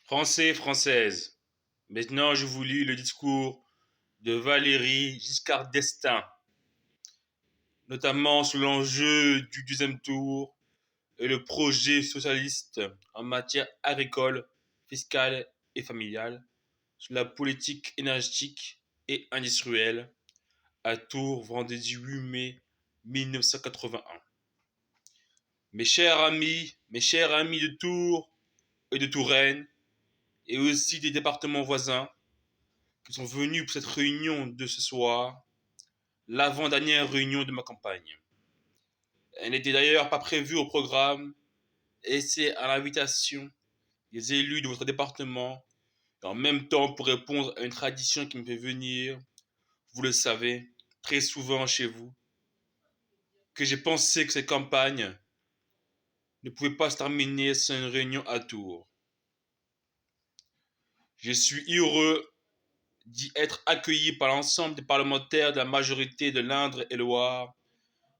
Français, Françaises, maintenant je vous lis le discours de Valéry Giscard d'Estaing, notamment sur l'enjeu du deuxième tour et le projet socialiste en matière agricole, fiscale et familiale, sur la politique énergétique et industrielle, à Tours, vendredi 8 mai 1981. Mes chers amis de Tours et de Touraine, et aussi des départements voisins, qui sont venus pour cette réunion de ce soir, l'avant-dernière réunion de ma campagne. Elle n'était d'ailleurs pas prévue au programme et c'est à l'invitation des élus de votre département et en même temps pour répondre à une tradition qui me fait venir, vous le savez, très souvent chez vous, que j'ai pensé que cette campagne ne pouvait pas se terminer sans une réunion à Tours. Je suis heureux d'y être accueilli par l'ensemble des parlementaires de la majorité de l'Indre et Loire.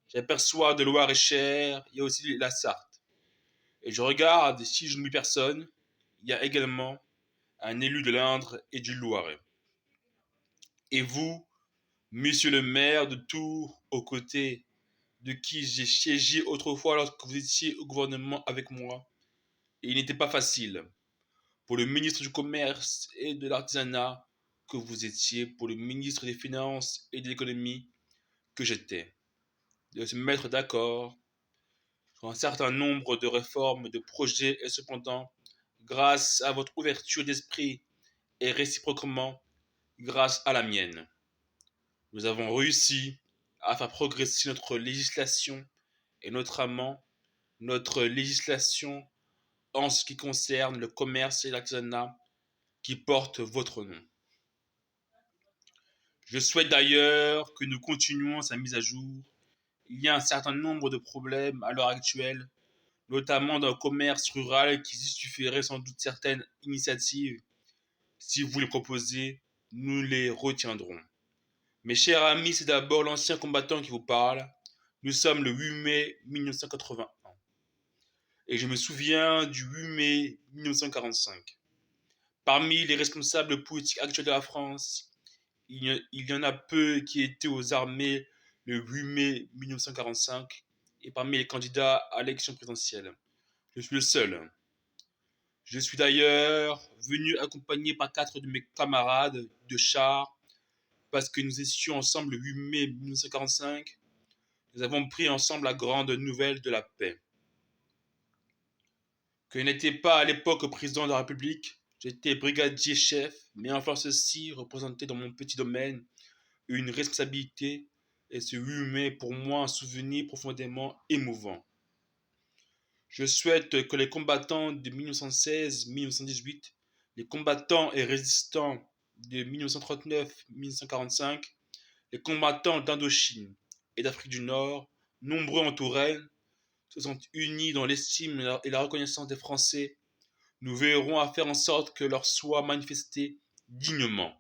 J'aperçois de Loire-et-Cher, il y a aussi la Sarthe. Et je regarde, si je n'oublie personne, il y a également un élu de l'Indre et du Loiret. Et vous, monsieur le maire de Tours, aux côtés de qui j'ai siégé autrefois lorsque vous étiez au gouvernement avec moi, et il n'était pas facile pour le ministre du Commerce et de l'Artisanat que vous étiez, pour le ministre des Finances et de l'Économie que j'étais, de se mettre d'accord sur un certain nombre de réformes, de projets, et cependant, grâce à votre ouverture d'esprit et réciproquement grâce à la mienne, nous avons réussi à faire progresser notre législation et notamment notre législation en ce qui concerne le commerce et l'artisanat qui porte votre nom. Je souhaite d'ailleurs que nous continuions sa mise à jour. Il y a un certain nombre de problèmes à l'heure actuelle, notamment dans le commerce rural, qui justifieraient sans doute certaines initiatives. Si vous les proposez, nous les retiendrons. Mes chers amis, c'est d'abord l'ancien combattant qui vous parle. Nous sommes le 8 mai 1981 et je me souviens du 8 mai 1945. Parmi les responsables politiques actuels de la France, il y en a peu qui étaient aux armées le 8 mai 1945 et parmi les candidats à l'élection présidentielle. Je suis le seul. Je suis d'ailleurs venu accompagné par 4 de mes camarades de char parce que nous étions ensemble le 8 mai 1945. Nous avons pris ensemble la grande nouvelle de la paix. Que je n'étais pas à l'époque président de la République, j'étais brigadier chef, mais enfin ceci représentait dans mon petit domaine une responsabilité et ce 8 mai pour moi un souvenir profondément émouvant. Je souhaite que les combattants de 1916-1918, les combattants et résistants de 1939-1945, les combattants d'Indochine et d'Afrique du Nord, nombreux en Touraine, se sont unis dans l'estime et la reconnaissance des Français. Nous veillerons à faire en sorte que leur soit manifesté dignement.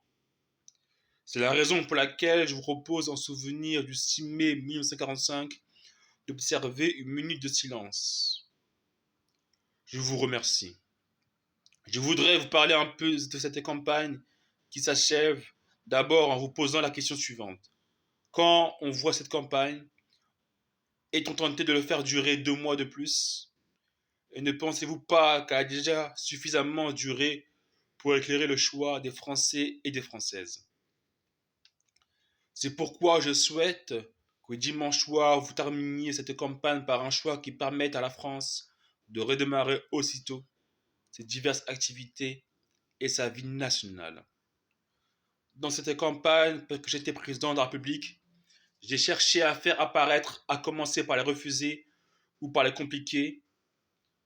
C'est la raison pour laquelle je vous propose, en souvenir du 6 mai 1945, d'observer une minute de silence. Je vous remercie. Je voudrais vous parler un peu de cette campagne qui s'achève, d'abord en vous posant la question suivante. Quand on voit cette campagne, est-on tenté de le faire durer 2 mois de plus? Et ne pensez-vous pas qu'elle a déjà suffisamment duré pour éclairer le choix des Français et des Françaises? C'est pourquoi je souhaite que dimanche soir, vous terminiez cette campagne par un choix qui permette à la France de redémarrer aussitôt ses diverses activités et sa vie nationale. Dans cette campagne, parce que j'étais président de la République, j'ai cherché à faire apparaître, à commencer par les refuser ou par les compliquer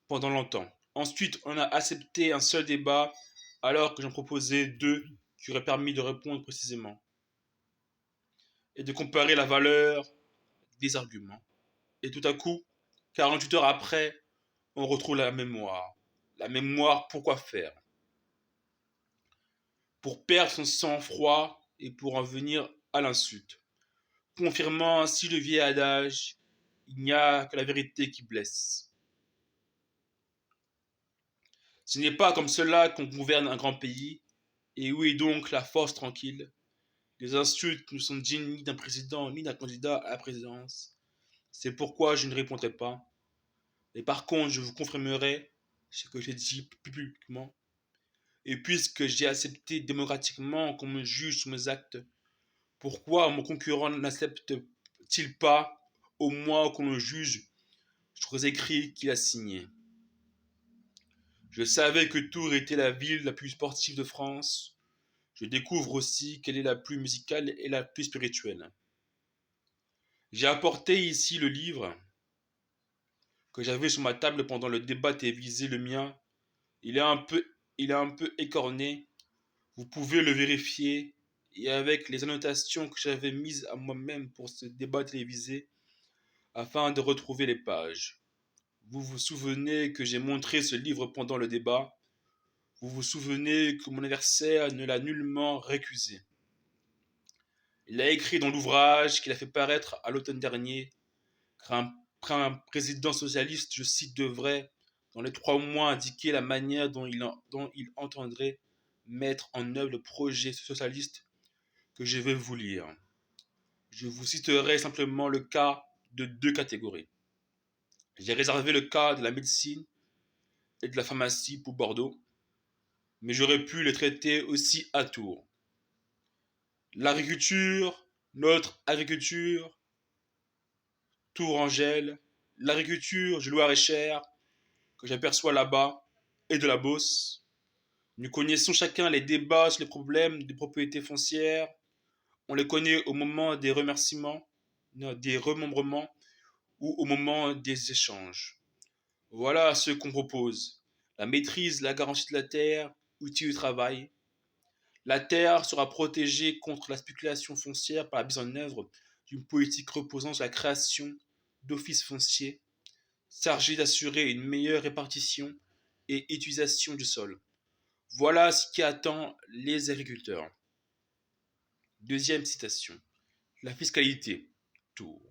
pendant longtemps. Ensuite, on a accepté un seul débat alors que j'en proposais deux qui auraient permis de répondre précisément et de comparer la valeur des arguments. Et tout à coup, 48 heures après, on retrouve la mémoire. La mémoire, pourquoi faire? Pour perdre son sang-froid et pour en venir à l'insulte. Confirmant ainsi le vieil adage, il n'y a que la vérité qui blesse. Ce n'est pas comme cela qu'on gouverne un grand pays. Et où est donc la force tranquille? Les insultes ne sont dignes ni d'un président ni d'un candidat à la présidence. C'est pourquoi je ne répondrai pas. Et par contre, je vous confirmerai ce que j'ai dit publiquement. Et puisque j'ai accepté démocratiquement qu'on me juge sur mes actes, pourquoi mon concurrent n'accepte-t-il pas au moins qu'on le juge sur les écrits qu'il a signés? Je savais que Tours était la ville la plus sportive de France. Je découvre aussi qu'elle est la plus musicale et la plus spirituelle. J'ai apporté ici le livre que j'avais sur ma table pendant le débat télévisé, le mien. Il est un peu, il est un peu écorné. Vous pouvez le vérifier. Et avec les annotations que j'avais mises à moi-même pour ce débat télévisé, afin de retrouver les pages. Vous vous souvenez que j'ai montré ce livre pendant le débat. Vous vous souvenez que mon adversaire ne l'a nullement récusé. Il a écrit dans l'ouvrage qu'il a fait paraître à l'automne dernier qu'un président socialiste, je cite, devrait, dans les 3 mois, indiquer la manière dont il entendrait mettre en œuvre le projet socialiste que je vais vous lire. Je vous citerai simplement le cas de 2 catégories. J'ai réservé le cas de la médecine et de la pharmacie pour Bordeaux, mais j'aurais pu les traiter aussi à Tours. L'agriculture, notre agriculture, Tourangelle, l'agriculture du Loir-et-Cher, que j'aperçois là-bas, et de la Beauce. Nous connaissons chacun les débats sur les problèmes de propriété foncière. On les connaît au moment des remerciements, non, des remembrements ou au moment des échanges. Voilà ce qu'on propose. La maîtrise, la garantie de la terre, outil de travail. La terre sera protégée contre la spéculation foncière par la mise en œuvre d'une politique reposant sur la création d'offices fonciers chargés d'assurer une meilleure répartition et utilisation du sol. Voilà ce qui attend les agriculteurs. Deuxième citation. La fiscalité. Tour.